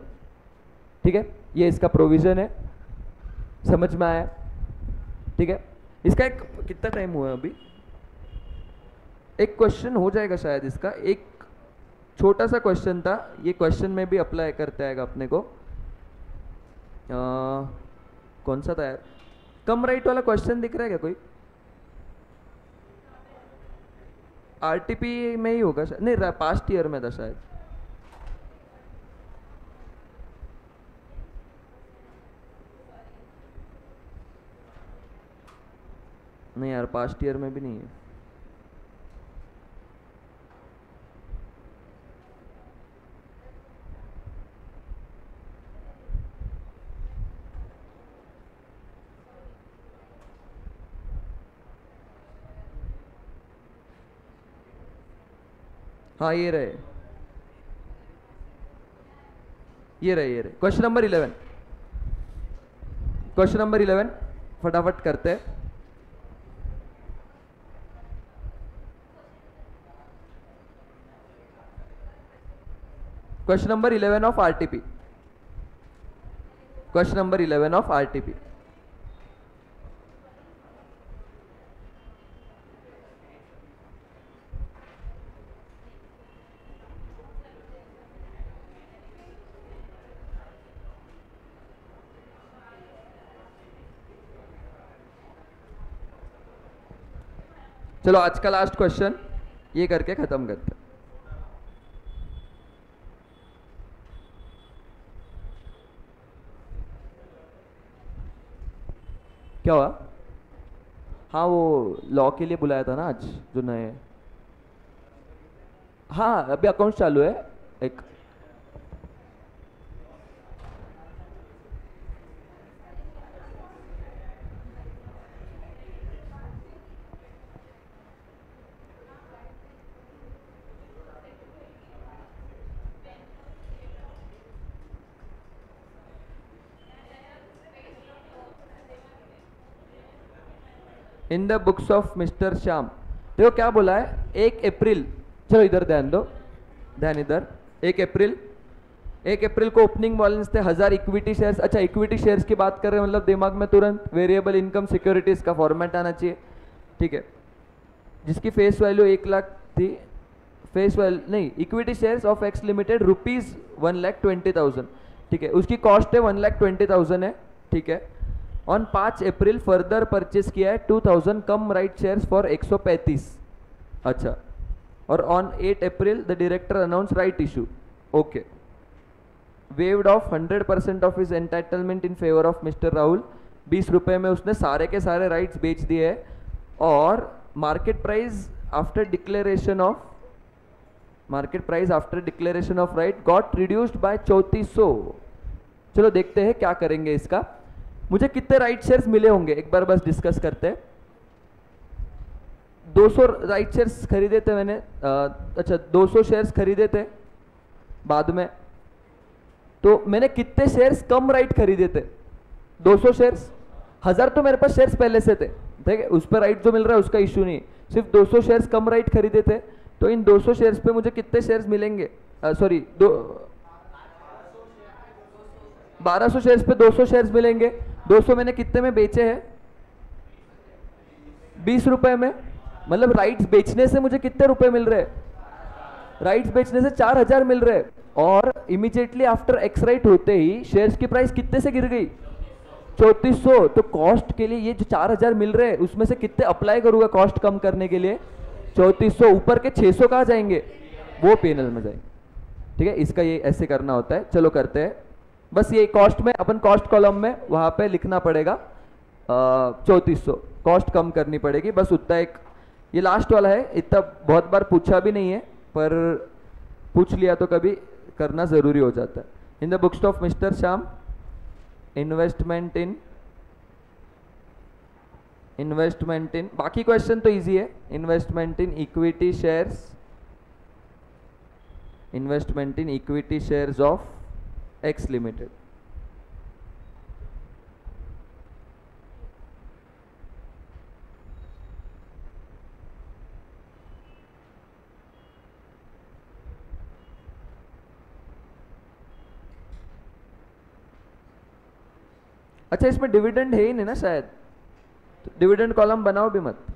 ठीक है, ये इसका प्रोविजन है, समझ में आया? ठीक है, इसका एक कितना टाइम हुआ है अभी, एक क्वेश्चन हो जाएगा शायद इसका, एक छोटा सा क्वेश्चन था, ये क्वेश्चन में भी अप्लाई करते आएगा अपने को। कौन सा था यार, कम राइट वाला क्वेश्चन दिख रहा है क्या कोई? आरटीपी में ही होगा शायद, नहीं पास्ट ईयर में था शायद। नहीं यार, पास्ट ईयर में भी नहीं है। हाँ ये रहे, ये रहे क्वेश्चन नंबर 11, क्वेश्चन नंबर 11 फटाफट करते हैं। Question number 11 of RTP, question number 11 of RTP. चलो आज का लास्ट क्वेश्चन ये करके खत्म करते हैं। क्या हुआ? हाँ वो लॉ के लिए बुलाया था ना आज, जो नए, हाँ अभी अकाउंट चालू है एक। In the books of mister Shyam, देखो क्या बोला है, 1 अप्रैल, चलो इधर ध्यान दो, ध्यान इधर, 1 अप्रैल को ओपनिंग बैलेंस थे 1000 इक्विटी शेयर्स। अच्छा इक्विटी शेयर्स की बात कर रहे हैं, मतलब दिमाग में तुरंत वेरिएबल इनकम सिक्योरिटीज का फॉर्मेट आना चाहिए। ठीक है, जिसकी फेस वैल्यू 1 लाख थी, फेस वैल्यू नहीं, equity shares of x limited ₹1,20,000। ठीक है, उसकी कॉस्ट है 1,20,000 है। ठीक है, ऑन 5 अप्रैल फर्दर परचेज किया है 2000 कम राइट शेयर्स फॉर 135। अच्छा, और on 8 April the director announce right issue. Okay, waived of 100% of his entitlement in favour of mister Rahul. 20 रुपये में उसने सारे के सारे राइट्स बेच दिए हैं, और market price after declaration of, market price after declaration of right got reduced by 3400। चलो देखते हैं क्या करेंगे इसका। मुझे कितने राइट शेयर्स मिले होंगे एक बार बस डिस्कस करते हैं। 200 राइट शेयर्स खरीदे थे मैंने, अच्छा 200 शेयर्स खरीदे थे बाद में, तो मैंने कितने शेयर्स कम राइट खरीदे थे? 200 शेयर्स, 1000 तो मेरे पास शेयर्स पहले से थे, ठीक है, उस पर राइट जो मिल रहा है उसका इशू नहीं, सिर्फ 200 शेयर्स कम राइट खरीदे थे। तो इन 200 शेयर्स पे मुझे कितने शेयर्स मिलेंगे? सॉरी 1200 शेयर्स पे 200 शेयर्स मिलेंगे। 200 मैंने कितने में बेचे हैं? 20 रुपए में। मतलब राइट्स बेचने से मुझे कितने रुपए मिल रहे हैं? राइट्स बेचने से 4000 मिल रहे हैं, और इमीडिएटली आफ्टर एक्स राइट होते ही शेयर्स की प्राइस कितने से गिर गई? 3400। तो कॉस्ट के लिए ये जो 4000 मिल रहे हैं उसमें से कितने अप्लाई करूंगा कॉस्ट कम करने के लिए? 3400। ऊपर के 600 कहाँ जाएंगे? वो P&L में जाएंगे। ठीक है, इसका ये ऐसे करना होता है। चलो करते हैं, बस ये कॉस्ट में अपन कॉस्ट कॉलम में वहां पे लिखना पड़ेगा 3400, कॉस्ट कम करनी पड़ेगी, बस उतना एक। ये लास्ट वाला है, इतना बहुत बार पूछा भी नहीं है, पर पूछ लिया तो कभी करना जरूरी हो जाता है। In the books of mister Shyam, investment इन, बाकी क्वेश्चन तो इजी है। Investment in equity shares investment in equity shares of x limited. अच्छा, इसमें डिविडेंड है ही नहीं ना शायद, तो डिविडेंड कॉलम बनाओ भी मत।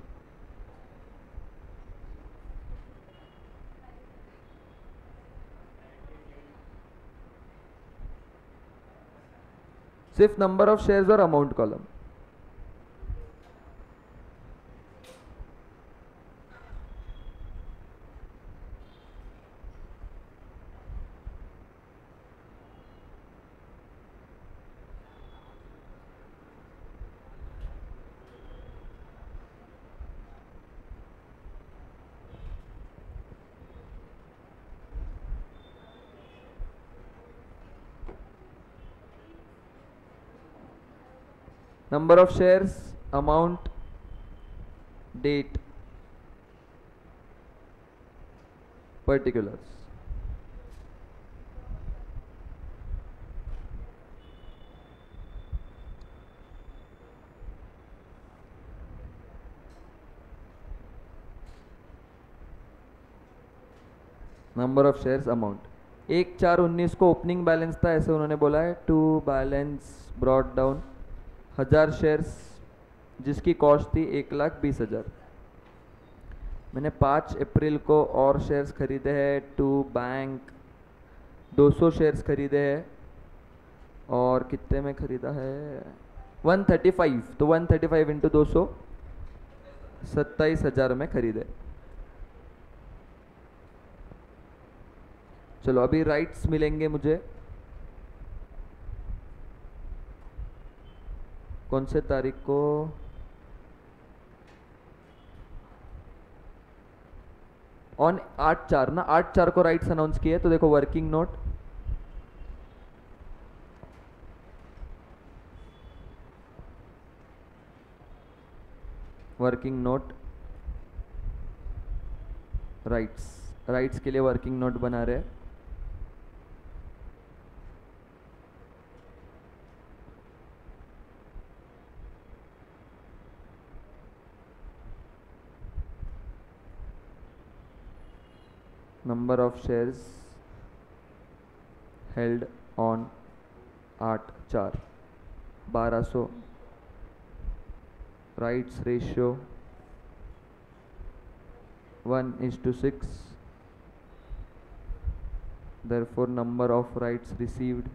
सिर्फ नंबर ऑफ शेयर्स और amount column. Number of shares, amount, date, particulars. Number of shares, amount. 1/4/19 को ओपनिंग बैलेंस था, ऐसे उन्होंने बोला है। To balance brought down 1000 shares जिसकी कॉस्ट थी 1,20,000। मैंने 5 अप्रैल को और शेयर्स खरीदे हैं टू बैंक 200 शेयर्स खरीदे हैं। और कितने में खरीदा है? 135। तो 135 इंटू 200 27,000 में खरीदे। चलो अभी राइट्स मिलेंगे मुझे। कौन से तारीख को? ऑन 8/4 ना, 8/4 को राइट्स अनाउंस किए। तो देखो working note, working note rights के लिए वर्किंग नोट बना रहे हैं। Number of shares held on 8/4 1200। Rights ratio 1:6। therefore number of rights received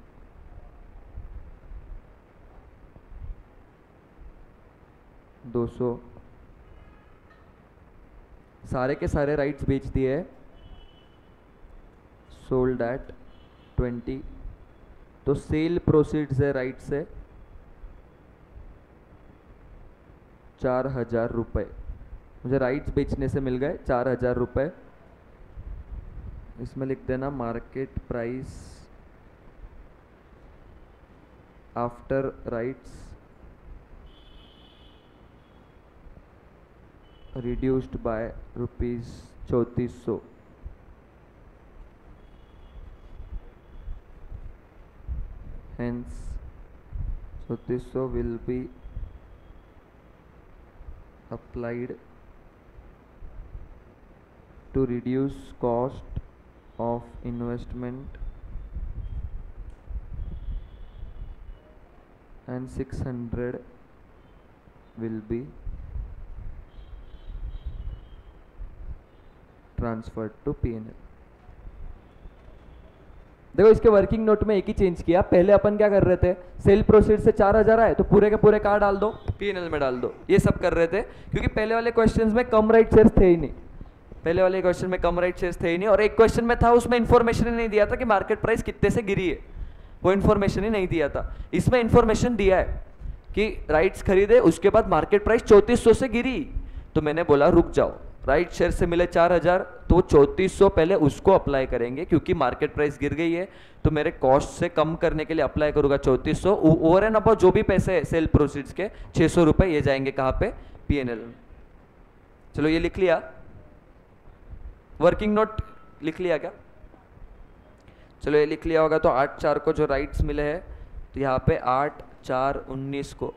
$200। सारे के सारे राइट्स बेच दिए है। Sold at 20। तो सेल प्रोसीड्स है राइट से 4,000 रुपये। मुझे राइट्स बेचने से मिल गए 4,000 रुपये। इसमें लिख देना market price after rights reduced by ₹3400। hence 3400 will be applied to reduce cost of investment and 600 will be transferred to P&L। देखो इसके वर्किंग नोट में एक ही चेंज किया। पहले अपन क्या कर रहे थे, सेल प्रोसीड से 4,000 आए तो पूरे के पूरे कहाँ डाल दो, P&L में डाल दो। ये सब कर रहे थे क्योंकि पहले वाले क्वेश्चंस में कम राइट शेयर्स थे ही नहीं। पहले वाले क्वेश्चन में कम राइट शेयर्स थे ही नहीं। और एक क्वेश्चन में था उसमें इन्फॉर्मेशन ही नहीं दिया था कि मार्केट प्राइस कितने से गिरी है, वो इन्फॉर्मेशन ही नहीं दिया था। इसमें इन्फॉर्मेशन दिया है कि राइट्स खरीदे उसके बाद मार्केट प्राइस 3400 से गिरी। तो मैंने बोला रुक जाओ, राइट शेयर से मिले 4,000 तो 3400 पहले उसको अप्लाई करेंगे क्योंकि मार्केट प्राइस गिर गई है। तो मेरे कॉस्ट से कम करने के लिए अप्लाई करूंगा 3400। ओवर एंड अबाउट जो भी पैसे है सेल प्रोसीड्स के 600 रुपए ये जाएंगे कहाँ पे, P&L। चलो ये लिख लिया, वर्किंग नोट लिख लिया क्या? चलो ये लिख लिया होगा। तो 8/4 को जो राइट्स मिले हैं, तो यहाँ पे 8/4/19 को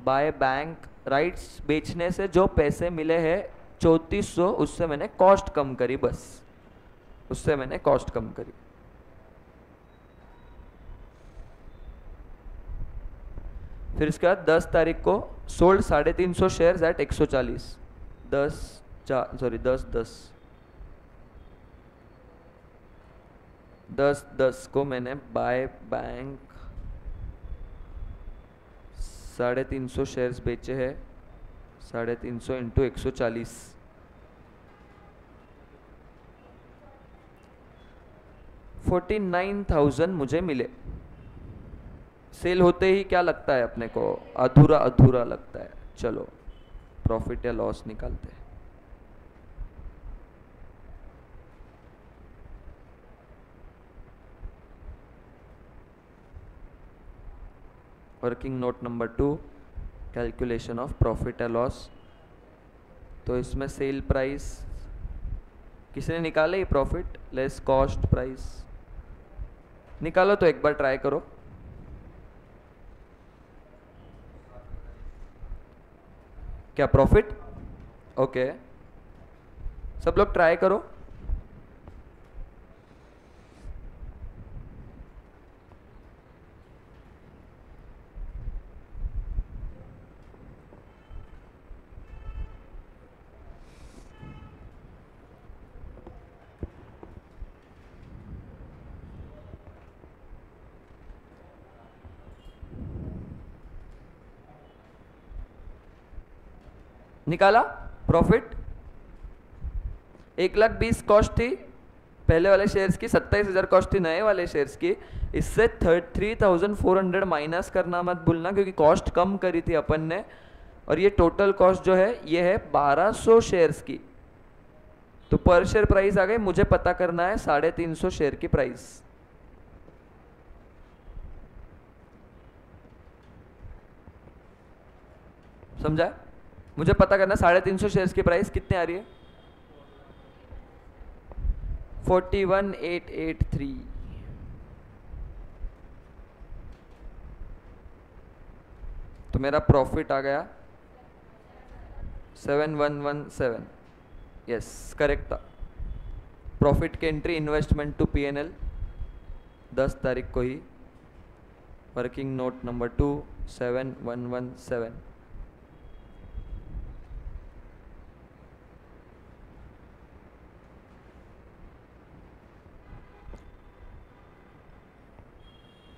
बाय बैंक राइट्स बेचने से जो पैसे मिले हैं 3400, उससे मैंने कॉस्ट कम करी, बस उससे मैंने कॉस्ट कम करी। फिर इसके बाद 10 तारीख को सोल्ड 350 शेयर्स एट 140। 10/10 को मैंने बाय बैंक 350 शेयर्स बेचे हैं। 350 इंटू 140, 49,000 मुझे मिले। सेल होते ही क्या लगता है अपने को? अधूरा अधूरा लगता है। चलो प्रॉफिट या लॉस निकालते हैं। Working note number 2, calculation of profit या लॉस। तो इसमें सेल प्राइस किसने निकाले? प्रॉफिट लेस कॉस्ट प्राइस निकालो। तो एक बार ट्राई करो। क्या प्रॉफिट? ओके, सब लोग ट्राई करो। निकाला प्रॉफिट? 1,20,000 कॉस्ट थी पहले वाले शेयर्स की, 27,000 कॉस्ट थी नए वाले शेयर्स की। इससे 3,400 माइनस करना मत भूलना, क्योंकि कॉस्ट कम करी थी अपन ने। और ये टोटल कॉस्ट जो है ये है 1200 शेयर्स की। तो पर शेयर प्राइस आ गई, मुझे पता करना है 350 शेयर की प्राइस। समझा? मुझे पता करना 350 शेयर्स की प्राइस कितने आ रही है? 41,883। तो मेरा प्रॉफिट आ गया 7,117। यस, करेक्ट था। प्रॉफिट की एंट्री इन्वेस्टमेंट टू P&L 10 तारीख को ही। Working note number 2, 7,117।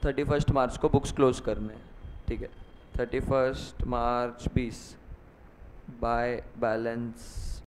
(31 मार्च को बुक्स क्लोज करने हैं, ठीक है? 31 मार्च 20 बाय बैलेंस